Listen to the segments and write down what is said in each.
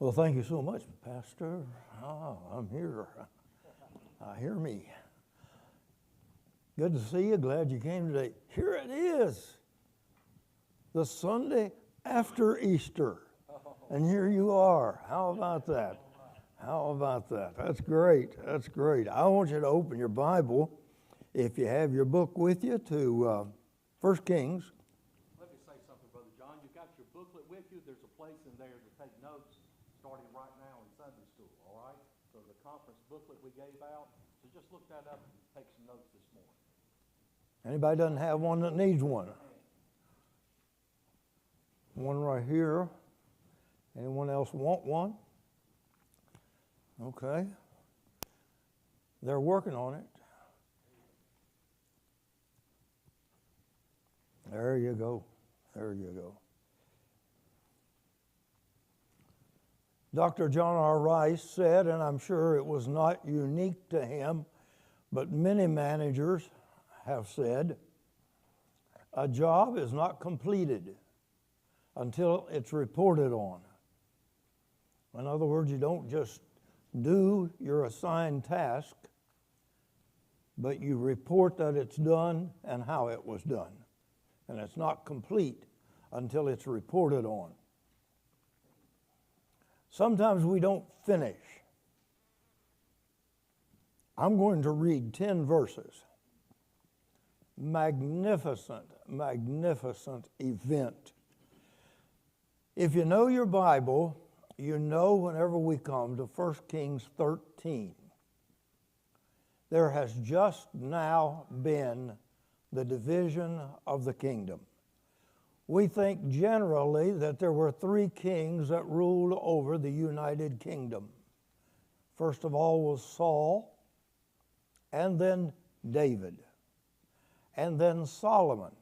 Well, thank you so much, Pastor. I'm here. Hear me. Good to see you. Glad you came today. Here it is, the Sunday after Easter. And here you are. How about that? How about that? That's great. That's great. I want you to open your Bible, if you have your book with you, to 1 Kings. Let me say something, Brother John. You've got your booklet with you. There's a place in there to take notes starting right now in Sunday school, all right? So the conference booklet we gave out, so just look that up and take some notes this morning. Anybody doesn't have one that needs one? One right here. Anyone else want one? Okay. They're working on it. There you go. There you go. Dr. John R. Rice said, and I'm sure it was not unique to him, but many managers have said, a job is not completed until it's reported on. In other words, you don't just do your assigned task, but you report that it's done and how it was done. And it's not complete until it's reported on. Sometimes we don't finish. I'm going to read 10 verses. Magnificent, magnificent event. If you know your Bible, you know whenever we come to 1 Kings 13, there has just now been the division of the kingdom. We think generally that there were 3 kings that ruled over the United Kingdom. First of all was Saul, and then David, and then Solomon.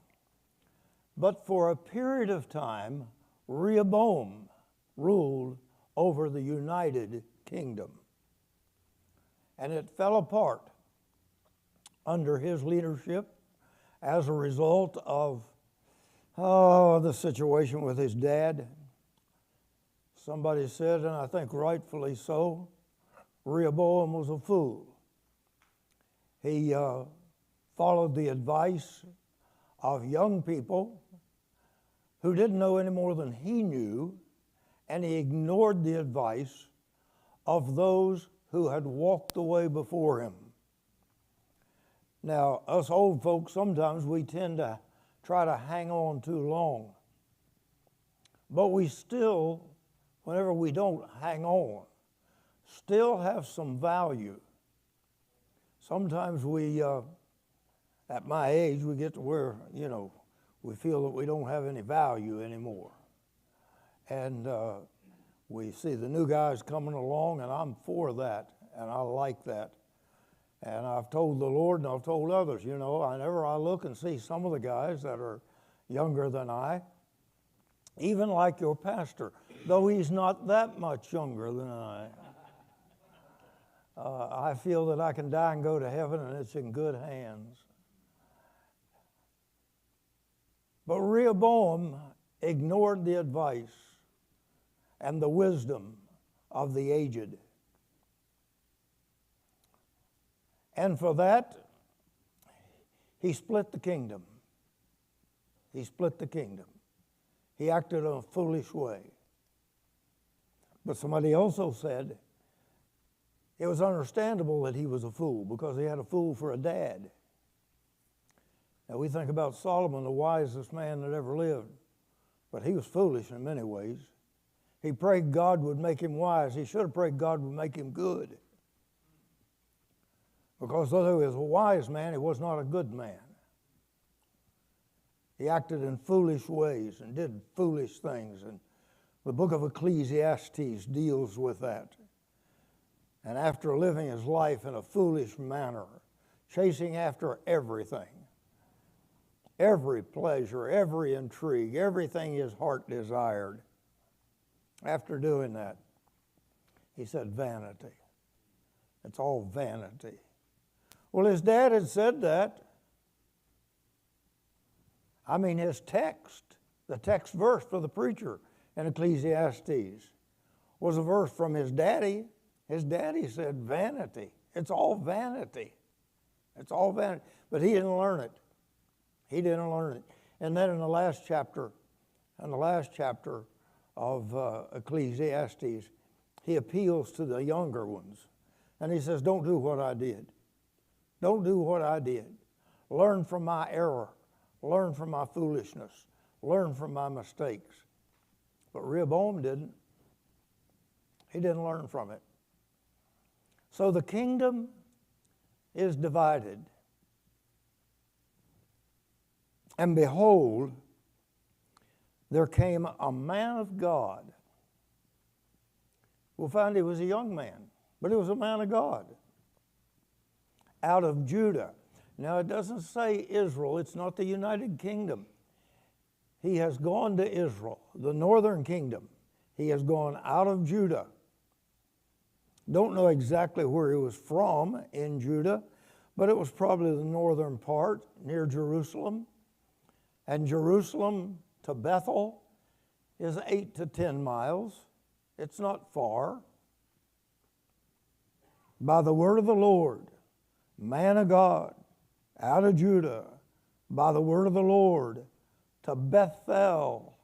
But for a period of time, Rehoboam ruled over the United Kingdom. And it fell apart under his leadership as a result of the situation with his dad. Somebody said, and I think rightfully so, Rehoboam was a fool. He followed the advice of young people who didn't know any more than he knew, and he ignored the advice of those who had walked the way before him. Now, us old folks, sometimes we tend to try to hang on too long. But we still, whenever we don't hang on, still have some value. Sometimes we, at my age, we get to where, we feel that we don't have any value anymore. And we see the new guys coming along, and I'm for that, and I like that. And I've told the Lord, and I've told others, whenever I look and see some of the guys that are younger than I, even like your pastor, though he's not that much younger than I feel that I can die and go to heaven, and it's in good hands. But Rehoboam ignored the advice and the wisdom of the aged. And for that, he split the kingdom. He split the kingdom. He acted in a foolish way. But somebody also said it was understandable that he was a fool because he had a fool for a dad. Now we think about Solomon, the wisest man that ever lived, but he was foolish in many ways. He prayed God would make him wise. He should have prayed God would make him good. Because though he was a wise man, he was not a good man. He acted in foolish ways and did foolish things. And the book of Ecclesiastes deals with that. And after living his life in a foolish manner, chasing after everything, every pleasure, every intrigue, everything his heart desired, after doing that, he said, vanity. It's all vanity. Well, his dad had said that. I mean, his text, the text verse for the preacher in Ecclesiastes, was a verse from his daddy. His daddy said, vanity. It's all vanity. It's all vanity. But he didn't learn it. He didn't learn it. And then in the last chapter of Ecclesiastes, he appeals to the younger ones. And he says, don't do what I did. Don't do what I did. Learn from my error. Learn from my foolishness. Learn from my mistakes. But Rehoboam didn't. He didn't learn from it. So the kingdom is divided. And behold, there came a man of God. We'll find he was a young man, but he was a man of God. Out of Judah. Now it doesn't say Israel, it's not the United Kingdom. He has gone to Israel, the northern kingdom. He has gone out of Judah. Don't know exactly where he was from in Judah, but it was probably the northern part near Jerusalem. And Jerusalem to Bethel is 8 to 10 miles. It's not far. By the word of the Lord, man of God, out of Judah, by the word of the Lord, to Bethel,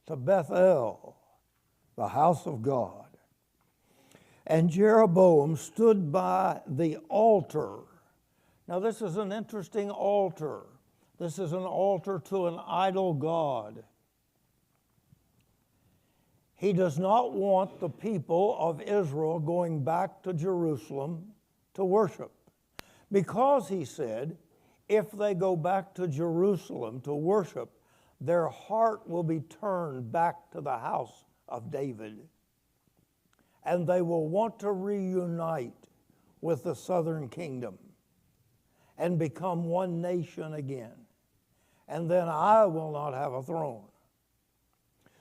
the house of God. And Jeroboam stood by the altar. Now this is an interesting altar. This is an altar to an idol god. He does not want the people of Israel going back to Jerusalem to worship. Because, he said, if they go back to Jerusalem to worship, their heart will be turned back to the house of David. And they will want to reunite with the southern kingdom and become one nation again. And then I will not have a throne.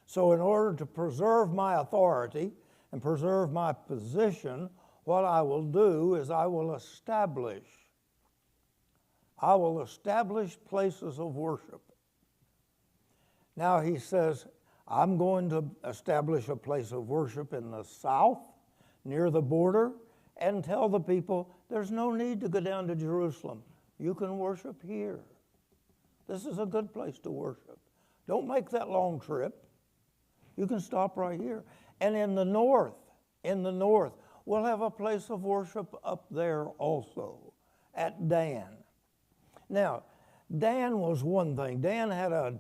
So in order to preserve my authority and preserve my position, what I will do is I will establish places of worship. Now he says, I'm going to establish a place of worship in the south, near the border, and tell the people there's no need to go down to Jerusalem. You can worship here. This is a good place to worship. Don't make that long trip. You can stop right here. And in the north, we'll have a place of worship up there also, at Dan. Now, Dan was one thing. Dan had a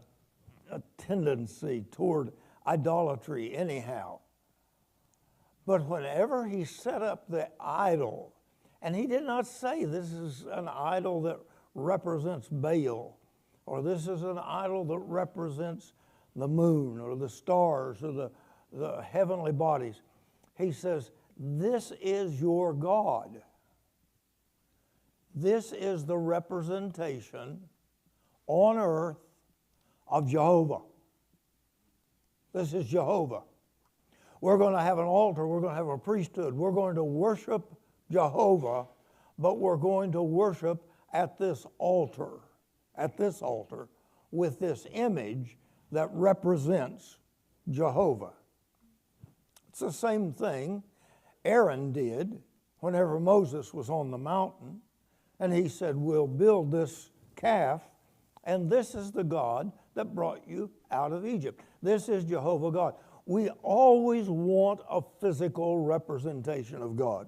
tendency toward idolatry anyhow. But whenever he set up the idol, and he did not say this is an idol that represents Baal, or this is an idol that represents the moon or the stars or the heavenly bodies. He says, this is your God. This is the representation on earth of Jehovah. This is Jehovah. We're going to have an altar. We're going to have a priesthood. We're going to worship Jehovah, but we're going to worship at this altar with this image that represents Jehovah. It's the same thing Aaron did whenever Moses was on the mountain, and he said, we'll build this calf, and this is the God that brought you out of Egypt. This is Jehovah God. We always want a physical representation of God.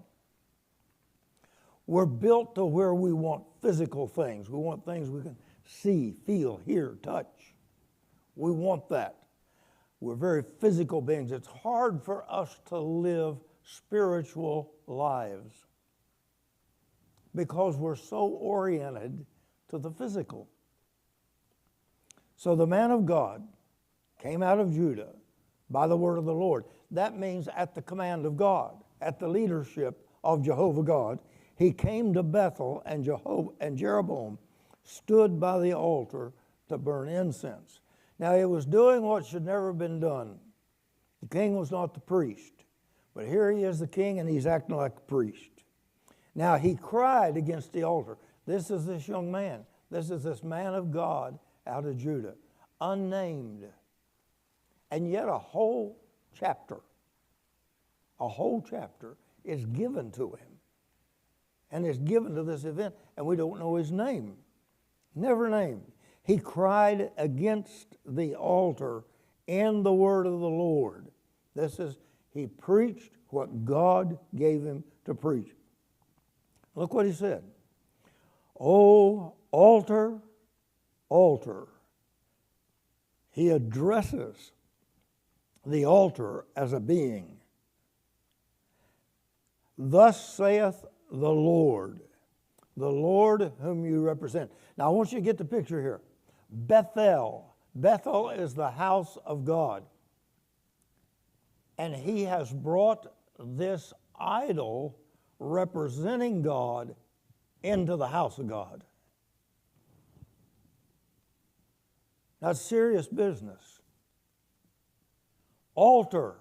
We're built to where we want physical things. We want things we can see, feel, hear, touch. We want that. We're very physical beings. It's hard for us to live spiritual lives because we're so oriented to the physical. So the man of God came out of Judah by the word of the Lord. That means at the command of God, at the leadership of Jehovah God. He came to Bethel, and Jeroboam stood by the altar to burn incense. Now he was doing what should never have been done. The king was not the priest, but here he is the king, and he's acting like a priest. Now he cried against the altar. This is this young man. This is this man of God out of Judah, unnamed. And yet a whole chapter a whole chapter, is given to him. And is given to this event, and we don't know his name. Never named. He cried against the altar in the word of the Lord. This is, he preached what God gave him to preach. Look what he said. "O altar, altar." He addresses the altar as a being. "Thus saith the Lord whom you represent." Now I want you to get the picture here. Bethel. Bethel is the house of God. And he has brought this idol representing God into the house of God. That's serious business. Altar.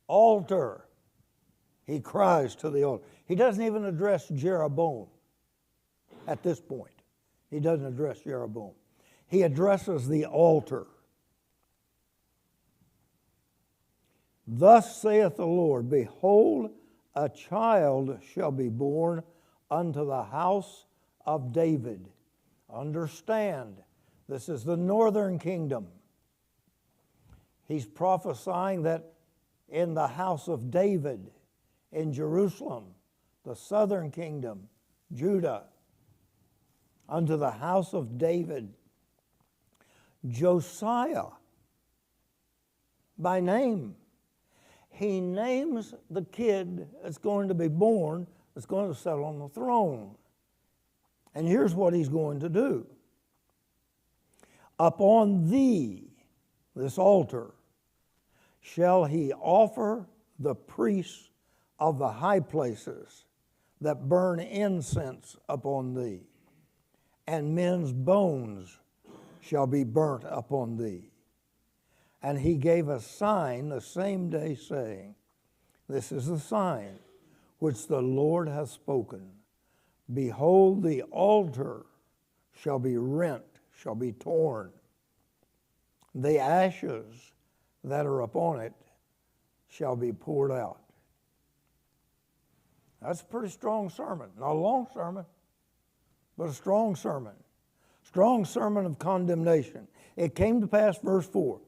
Altar. He cries to the altar. He doesn't even address Jeroboam at this point. He doesn't address Jeroboam. He addresses the altar. "Thus saith the Lord, behold, a child shall be born unto the house of David." Understand, this is the northern kingdom. He's prophesying that in the house of David, in Jerusalem, the southern kingdom, Judah, unto the house of David, Josiah, by name. He names the kid that's going to be born, that's going to settle on the throne. And here's what he's going to do. "Upon thee," this altar, "shall he offer the priests of the high places that burn incense upon thee, and men's bones shall be burnt upon thee." And he gave a sign the same day, saying, "This is the sign which the Lord hath spoken. Behold, the altar shall be rent, shall be torn. The ashes that are upon it shall be poured out." That's a pretty strong sermon. Not a long sermon, but a strong sermon. Strong sermon of condemnation. "It came to pass," verse 4,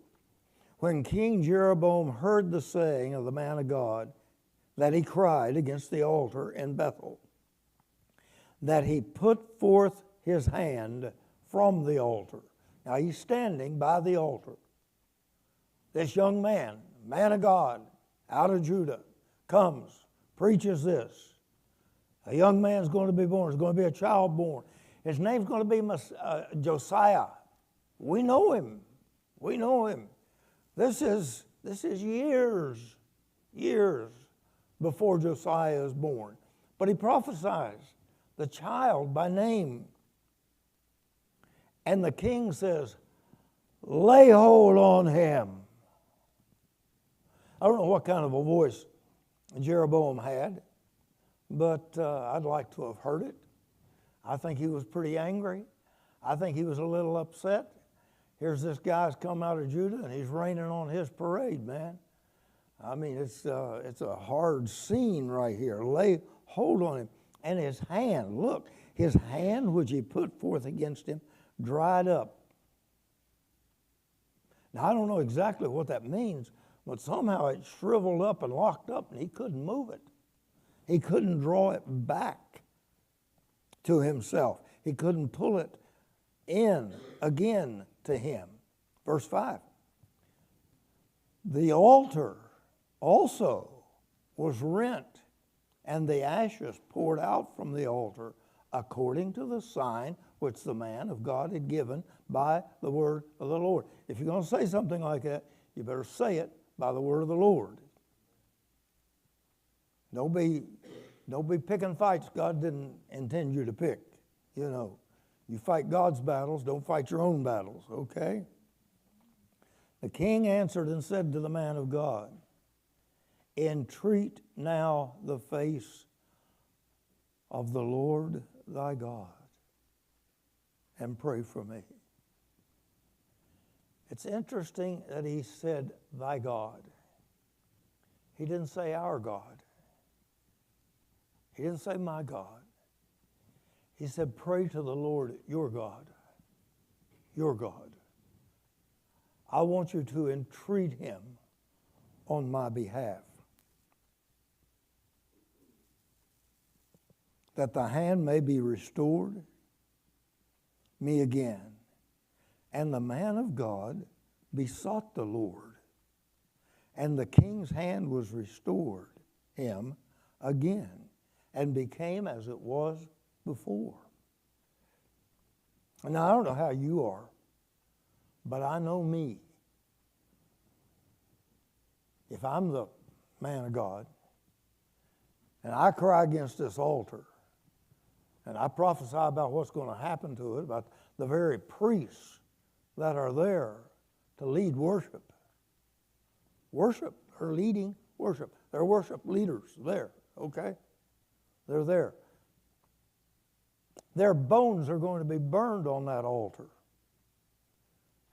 "when King Jeroboam heard the saying of the man of God, that he cried against the altar in Bethel, that he put forth his hand from the altar." Now he's standing by the altar. This young man of God, out of Judah, comes, preaches this. A young man's going to be born. There's going to be a child born. His name's going to be Josiah. We know him. We know him. This is years before Josiah is born. But he prophesies the child by name. And the king says, "Lay hold on him." I don't know what kind of a voice Jeroboam had, but I'd like to have heard it. I think he was pretty angry. I think he was a little upset. Here's this guy's come out of Judah, and he's raining on his parade, man. I mean, it's a hard scene right here. Lay hold on him. And his hand, look, his hand which he put forth against him dried up. Now, I don't know exactly what that means, but somehow it shriveled up and locked up, and he couldn't move it. He couldn't draw it back to himself. He couldn't pull it in again to him. Verse 5. "The altar also was rent, and the ashes poured out from the altar, according to the sign which the man of God had given by the word of the Lord." If you're going to say something like that, you better say it by the word of the Lord. Don't be picking fights God didn't intend you to pick. You know, you fight God's battles, don't fight your own battles, okay? "The king answered and said to the man of God, Entreat now the face of the Lord thy God, and pray for me." It's interesting that he said, "thy God." He didn't say our God. He didn't say my God. He said, pray to the Lord your God. Your God. I want you to entreat him on my behalf. That the hand may be restored me again. And the man of God besought the Lord, and the king's hand was restored him again, and became as it was before. Now, I don't know how you are, but I know me. If I'm the man of God, and I cry against this altar, and I prophesy about what's going to happen to it, about the very priests that are there to lead worship. Worship, they're leading worship. They're worship leaders there, okay? They're there. Their bones are going to be burned on that altar.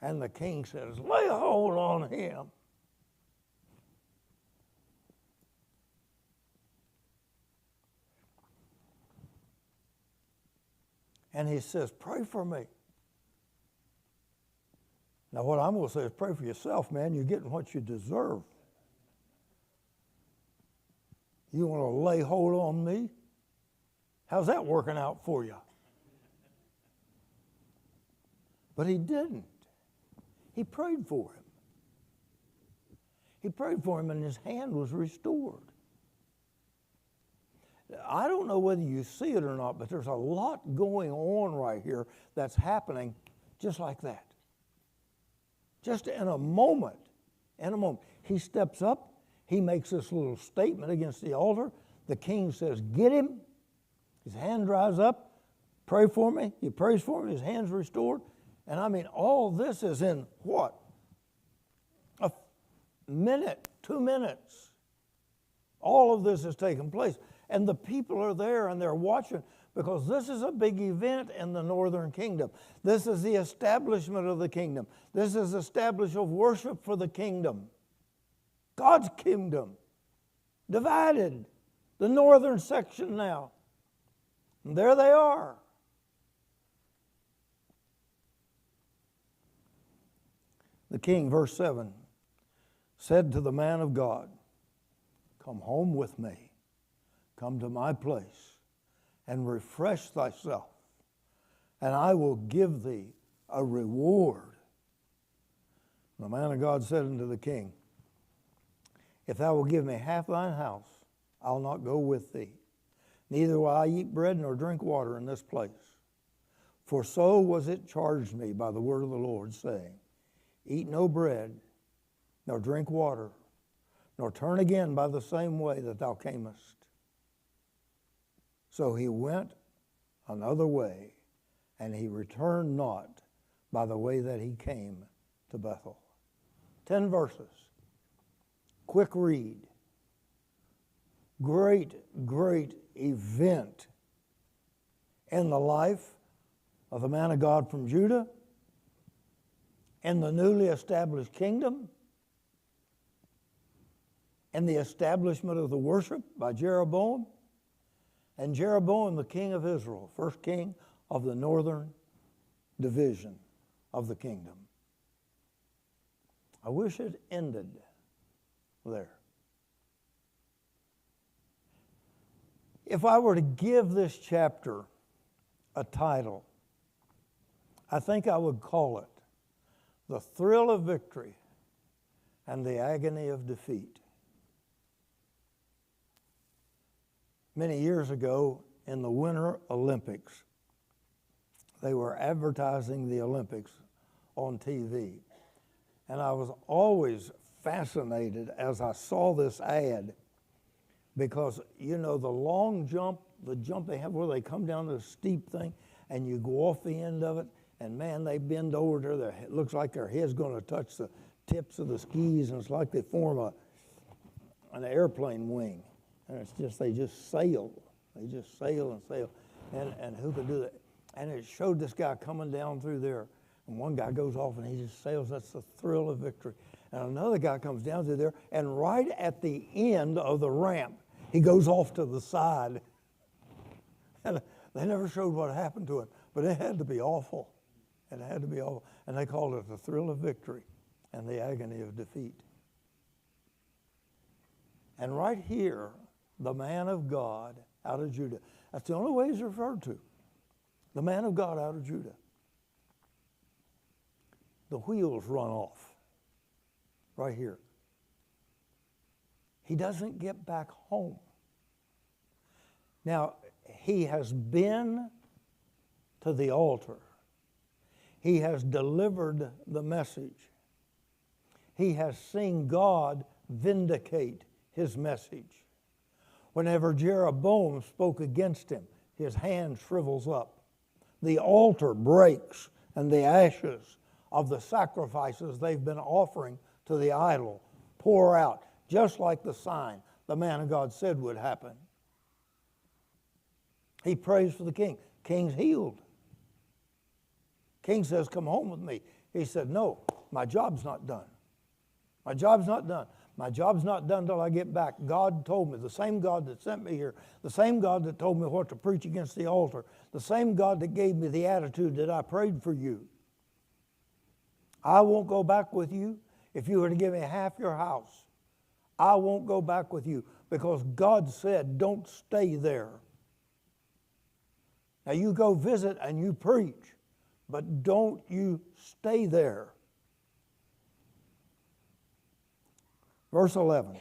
And the king says, lay hold on him. And he says, pray for me. Now what I'm going to say is pray for yourself, man. You're getting what you deserve. You want to lay hold on me? How's that working out for you? But he didn't. He prayed for him. He prayed for him and his hand was restored. I don't know whether you see it or not, but there's a lot going on right here that's happening just like that. Just in a moment. He steps up. He makes this little statement against the altar. The king says, get him. His hand dries up. Pray for me. He prays for him. His hand's restored. And I mean, all this is in what? A minute, 2 minutes. All of this has taken place. And the people are there and they're watching because this is a big event in the northern kingdom. This is the establishment of the kingdom. This is establishment of worship for the kingdom. God's kingdom. Divided. The northern section now. And there they are. The king, verse 7, said to the man of God, come home with me. Come to my place and refresh thyself, and I will give thee a reward. The man of God said unto the king, if thou wilt give me half thine house, I'll not go with thee. Neither will I eat bread nor drink water in this place. For so was it charged me by the word of the Lord, saying, eat no bread, nor drink water, nor turn again by the same way that thou camest. So he went another way, and he returned not by the way that he came to Bethel. 10 verses. Quick read. Great, great event in the life of the man of God from Judah, in the newly established kingdom, in the establishment of the worship by Jeroboam, and Jeroboam, the king of Israel, first king of the northern division of the kingdom. I wish it ended there. If I were to give this chapter a title, I think I would call it The Thrill of Victory and the Agony of Defeat. Many years ago in the Winter Olympics, they were advertising the Olympics on TV. And I was always fascinated as I saw this ad because, you know, the long jump, the jump they have where they come down this steep thing and you go off the end of it and, man, they bend over to it looks like their head's going to touch the tips of the skis and it's like they form an airplane wing. And it's just, they just sail. They just sail and sail. And who could do that? And it showed this guy coming down through there. And one guy goes off and he just sails. That's the thrill of victory. And another guy comes down through there, and right at the end of the ramp, he goes off to the side. And they never showed what happened to him, but it had to be awful. It had to be awful. And they called it the thrill of victory and the agony of defeat. And right here, the man of God out of Judah. That's the only way he's referred to. The man of God out of Judah. The wheels run off. Right here. He doesn't get back home. Now, he has been to the altar. He has delivered the message. He has seen God vindicate his message. Whenever Jeroboam spoke against him, his hand shrivels up. The altar breaks, and the ashes of the sacrifices they've been offering to the idol pour out, just like the sign the man of God said would happen. He prays for the king. King's healed. King says, come home with me. He said, no, my job's not done. My job's not done. My job's not done till I get back. God told me, the same God that sent me here, the same God that told me what to preach against the altar, the same God that gave me the attitude that I prayed for you. I won't go back with you. If you were to give me half your house, I won't go back with you, because God said, don't stay there. Now you go visit and you preach, but don't you stay there. Verse 11.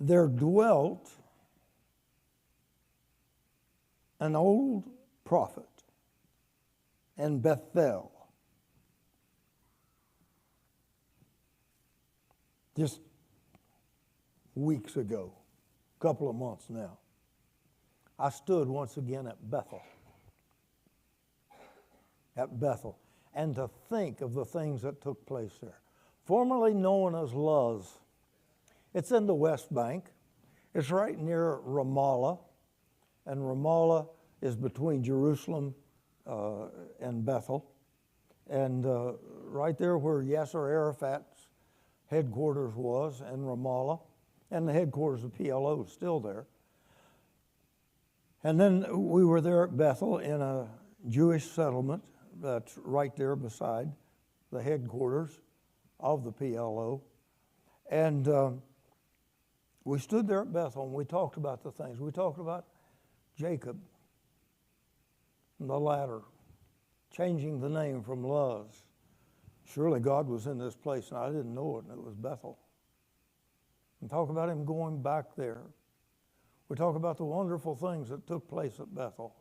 There dwelt an old prophet in Bethel. Just weeks ago, a couple of months now, I stood once again at Bethel. At Bethel. And to think of the things that took place there. Formerly known as Luz. It's in the West Bank. It's right near Ramallah. And Ramallah is between Jerusalem and Bethel. And right there where Yasser Arafat's headquarters was in Ramallah. And the headquarters of PLO is still there. And then we were there at Bethel in a Jewish settlement that's right there beside the headquarters of the PLO. And we stood there at Bethel and we talked about the things. We talked about Jacob, and the ladder, changing the name from Luz. Surely God was in this place and I didn't know it, and it was Bethel. And talk about him going back there. We talk about the wonderful things that took place at Bethel.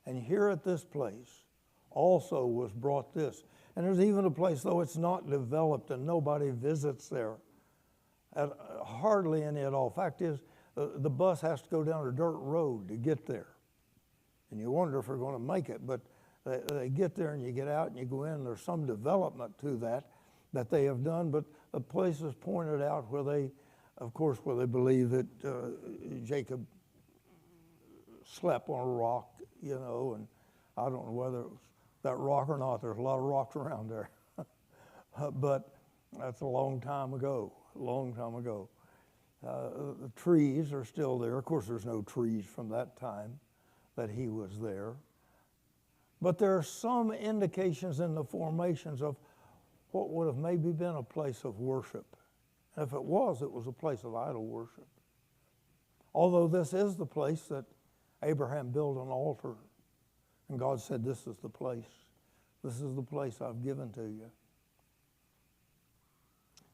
And here at this place also was brought this. And there's even a place, though it's not developed and nobody visits there, hardly any at all. Fact is, the bus has to go down a dirt road to get there. And you wonder if we're going to make it. But they get there and you get out and you go in, and there's some development to that they have done. But the place is pointed out where they, of course, where they believe that Jacob slept on a rock, you know, and I don't know whether it was that rock or not. There's a lot of rocks around there. But that's a long time ago, the trees are still there. Of course, there's no trees from that time that he was there. But there are some indications in the formations of what would have maybe been a place of worship. And if it was a place of idol worship. Although this is the place that Abraham built an altar. And God said, this is the place. This is the place I've given to you.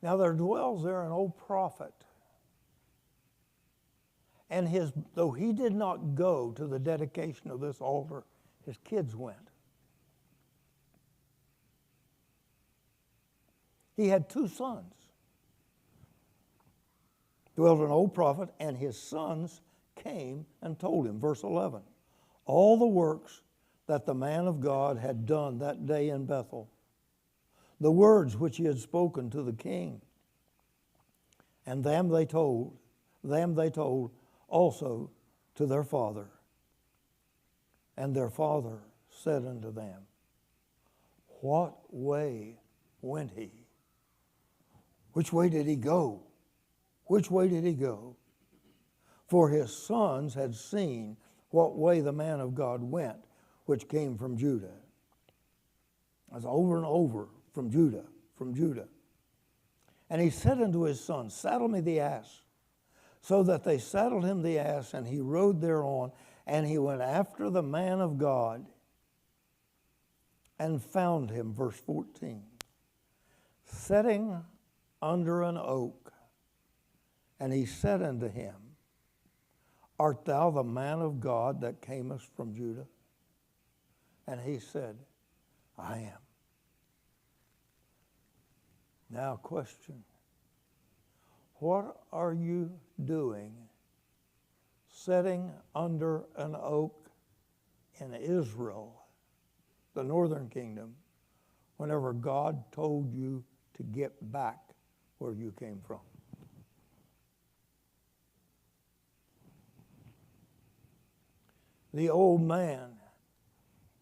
Now there dwells there an old prophet. And though he did not go to the dedication of this altar, his kids went. He had 2 sons. Dwelt an old prophet, and his sons came and told him, verse 11, all the works that the man of God had done that day in Bethel, the words which he had spoken to the king. And them they told also to their father. And their father said unto them, what way went he? Which way did he go? Which way did he go? For his sons had seen what way the man of God went, which came from Judah. That's over and over, from Judah, from Judah. And he said unto his sons, saddle me the ass. So that they saddled him the ass, and he rode thereon, and he went after the man of God and found him, verse 14, sitting under an oak. And he said unto him, art thou the man of God that camest from Judah? And he said, I am. Now, question. What are you doing sitting under an oak in Israel, the northern kingdom, whenever God told you to get back where you came from? The old man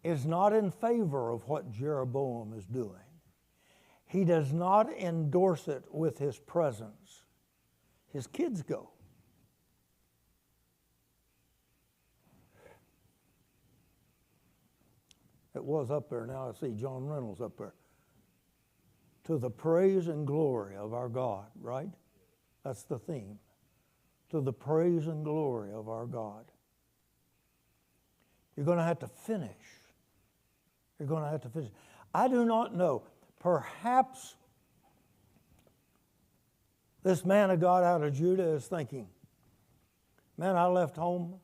is not in favor of what Jeroboam is doing. He does not endorse it with his presence. His kids go. It was up there. Now I see John Reynolds up there. To the praise and glory of our God, right? That's the theme. To the praise and glory of our God. You're going to have to finish. You're going to have to finish. I do not know. Perhaps this man of God out of Judah is thinking, man, I left home.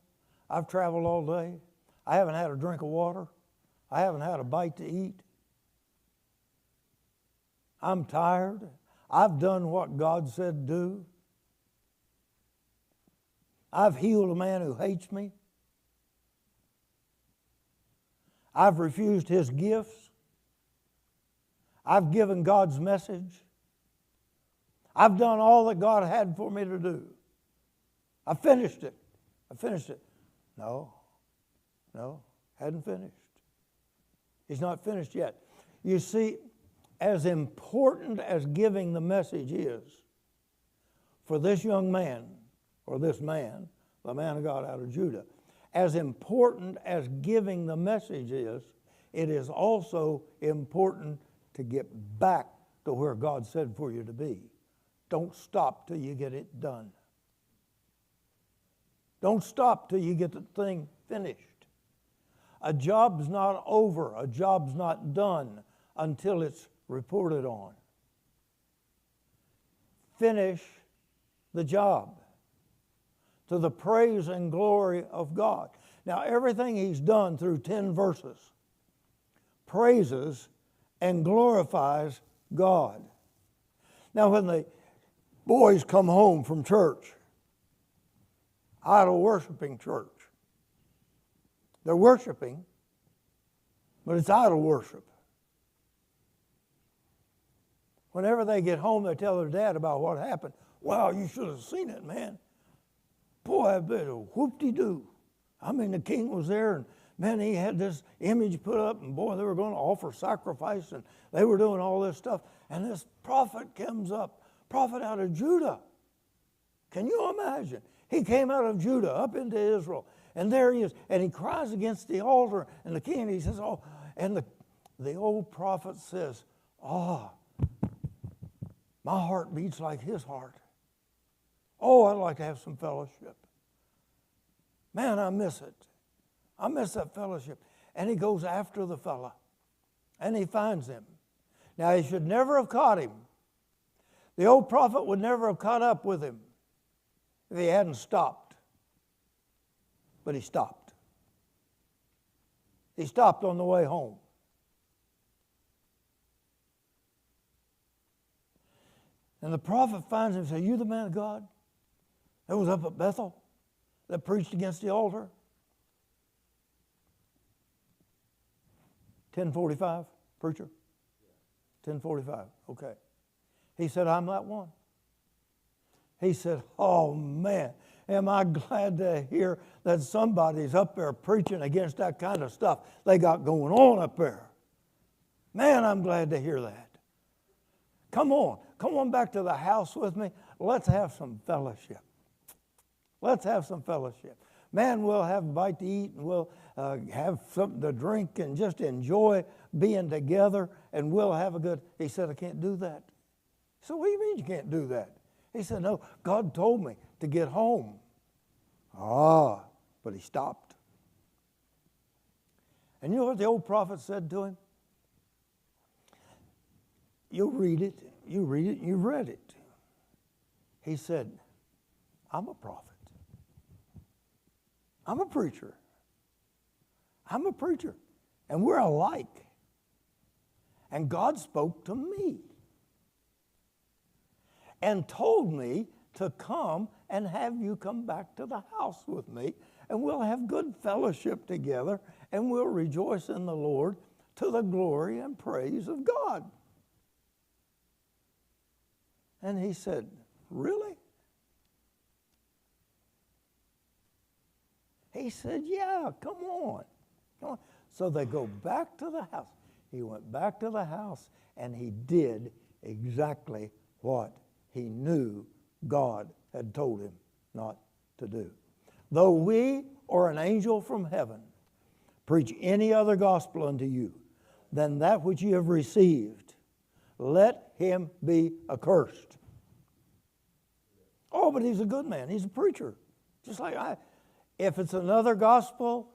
I've traveled all day. I haven't had a drink of water. I haven't had a bite to eat. I'm tired. I've done what God said do. I've healed a man who hates me. I've refused his gifts. I've given God's message. I've done all that God had for me to do. I finished it. No, hadn't finished. He's not finished yet. You see, as important as giving the message is for this young man, or this man, the man of God out of Judah, as important as giving the message is, it is also important to get back to where God said for you to be. Don't stop till you get it done. Don't stop till you get the thing finished. A job's not over, a job's not done until it's reported on. Finish the job to the praise and glory of God. Now, everything he's done through 10 verses praises and glorifies God. Now, when the boys come home from church, idol worshiping church, they're worshiping, but it's idol worship. Whenever they get home, they tell their dad about what happened. Wow, you should have seen it, man. Boy, I bet a whoop-de-doo. I mean, the king was there, and man, he had this image put up, and boy, they were going to offer sacrifice, and they were doing all this stuff. And this prophet comes up, prophet out of Judah. Can you imagine? He came out of Judah up into Israel, and there he is, and he cries against the altar, and the king, he says, oh, and the old prophet says, oh, my heart beats like his heart. Oh, I'd like to have some fellowship. Man, I miss it. I miss that fellowship. And he goes after the fella, and he finds him. Now, he should never have caught him. The old prophet would never have caught up with him if he hadn't stopped. But he stopped. He stopped on the way home. And the prophet finds him and says, are you the man of God that was up at Bethel, that preached against the altar? 10:45, preacher? 10:45, okay. He said, I'm that one. He said, oh man, am I glad to hear that somebody's up there preaching against that kind of stuff they got going on up there. Man, I'm glad to hear that. Come on back to the house with me. Let's have some fellowship. Let's have some fellowship. Man, we'll have a bite to eat and we'll have something to drink and just enjoy being together and we'll have a good... He said, I can't do that. So what do you mean you can't do that? He said, no, God told me to get home. But he stopped. And you know what the old prophet said to him? You'll read it. You read it. You read it. He said, I'm a prophet. I'm a preacher. I'm a preacher. And we're alike. And God spoke to me and told me to come and have you come back to the house with me, and we'll have good fellowship together, and we'll rejoice in the Lord to the glory and praise of God. And he said, really? He said, yeah, come on. Come on. So they go back to the house. He went back to the house and he did exactly what he knew God had told him not to do. Though we or an angel from heaven preach any other gospel unto you than that which you have received, let him be accursed. Oh, but he's a good man. He's a preacher. Just like I. If it's another gospel,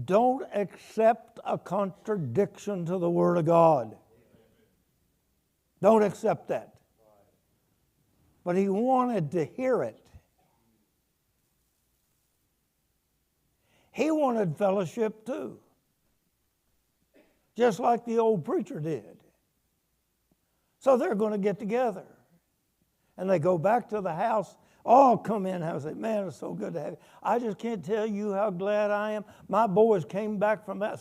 don't accept a contradiction to the Word of God. Don't accept that. But he wanted to hear it. He wanted fellowship too. Just like the old preacher did. So they're going to get together. And they go back to the house. All come in and say, man, it's so good to have you. I just can't tell you how glad I am. My boys came back from that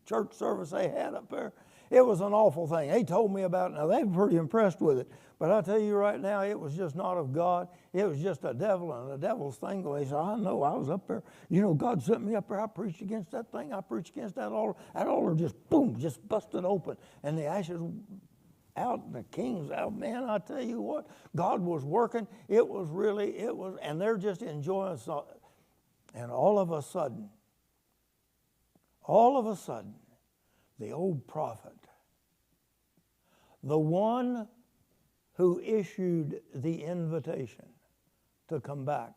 church service they had up there. It was an awful thing. They told me about it. Now, they were pretty impressed with it. But I'll tell you right now, it was just not of God. It was just a devil and a devil's thing. They said, I know, I was up there. You know, God sent me up there. I preached against that thing. I preached against that altar. That altar just, boom, just busted open. And the ashes out and the king's out. Man, I tell you what, God was working. It was, and they're just enjoying it. And all of a sudden, the old prophet, the one who issued the invitation to come back,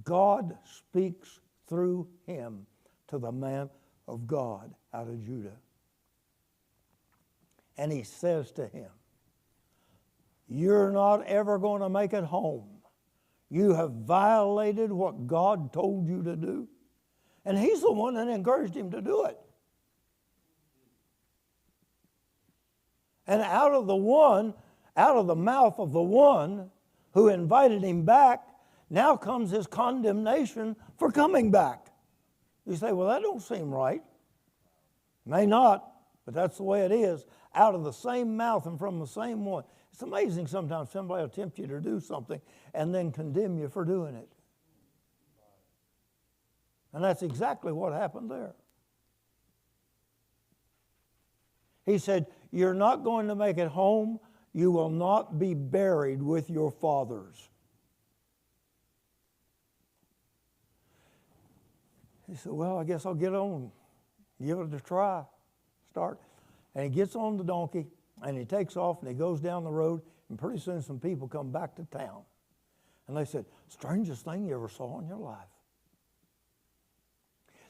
God speaks through him to the man of God out of Judah. And he says to him, you're not ever going to make it home. You have violated what God told you to do. And he's the one that encouraged him to do it. And out of the mouth of the one who invited him back, now comes his condemnation for coming back. You say, well, that don't seem right. May not, but that's the way it is. Out of the same mouth and from the same one. It's amazing sometimes somebody will tempt you to do something and then condemn you for doing it. And that's exactly what happened there. He said, you're not going to make it home. You will not be buried with your fathers. He said, well, I guess I'll get on. Give it a try. Start. And he gets on the donkey, and he takes off, and he goes down the road, and pretty soon some people come back to town. And they said, strangest thing you ever saw in your life.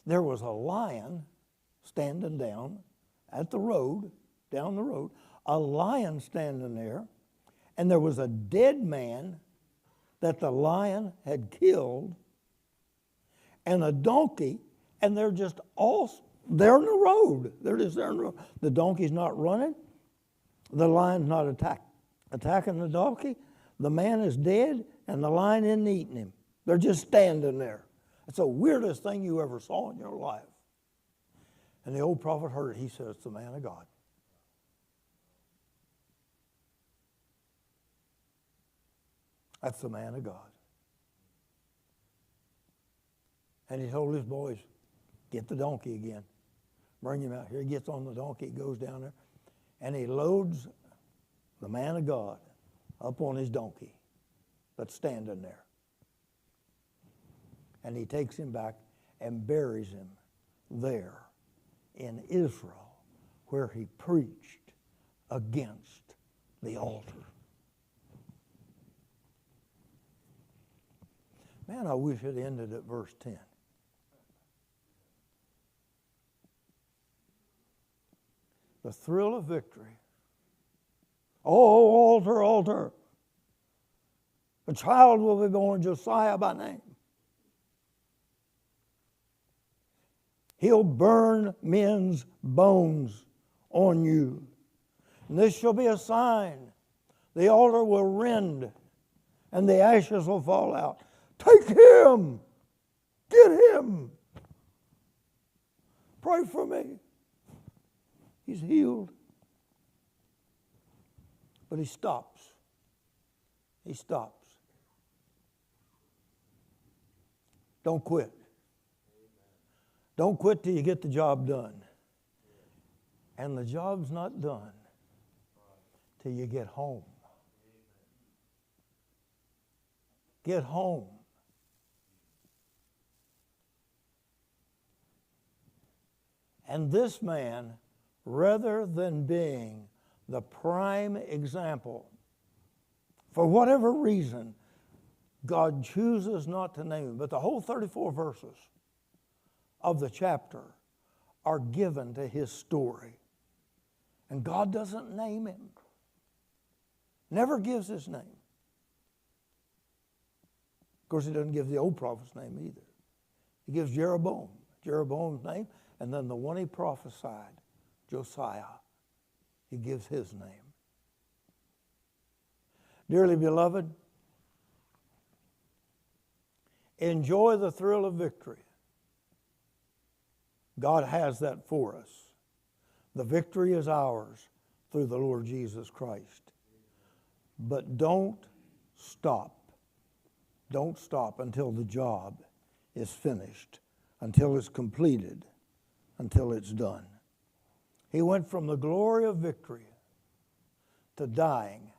There was a lion standing down the road, a lion standing there, and there was a dead man that the lion had killed, and a donkey, and they're just all... They're in the road. They're just there in the road. The donkey's not running. The lion's not attacking the donkey. The man is dead, and the lion isn't eating him. They're just standing there. It's the weirdest thing you ever saw in your life. And the old prophet heard it. He said, it's the man of God. That's the man of God. And he told his boys, get the donkey again. Bring him out here. He gets on the donkey, goes down there, And he loads the man of God up on his donkey that's standing there. And he takes him back and buries him there in Israel, where he preached against the altar. Man, I wish it ended at verse 10. The thrill of victory. Oh, altar, altar. A child will be born, Josiah by name. He'll burn men's bones on you. And this shall be a sign. The altar will rend, and the ashes will fall out. Take him! Get him! Pray for me. He's healed. But he stops. He stops. Don't quit. Don't quit till you get the job done. And the job's not done till you get home. Get home. And this man, rather than being the prime example, for whatever reason, God chooses not to name him. But the whole 34 verses of the chapter are given to his story. And God doesn't name him. Never gives his name. Of course, he doesn't give the old prophet's name either. He gives Jeroboam's name, and then the one he prophesied, Josiah, he gives his name. Dearly beloved, enjoy the thrill of victory. God has that for us. The victory is ours through the Lord Jesus Christ. But don't stop. Don't stop until the job is finished, until it's completed, until it's done. He went from the glory of victory to dying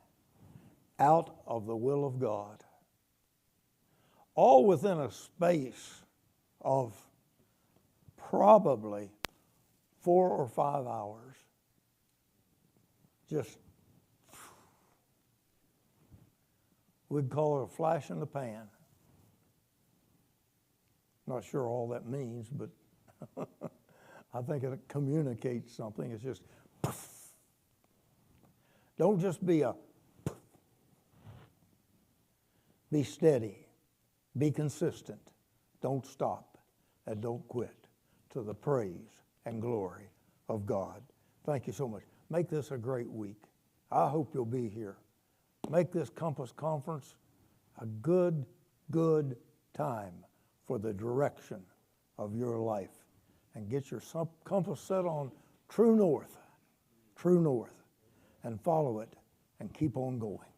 out of the will of God. All within a space of probably 4 or 5 hours. Just, we'd call it a flash in the pan. Not sure all that means, but I think it communicates something. It's just, poof. Don't just be a poof. Be steady. Be consistent. Don't stop. And don't quit, to the praise and glory of God. Thank you so much. Make this a great week. I hope you'll be here. Make this Compass Conference a good time for the direction of your life. And get your compass set on true north, and follow it and keep on going.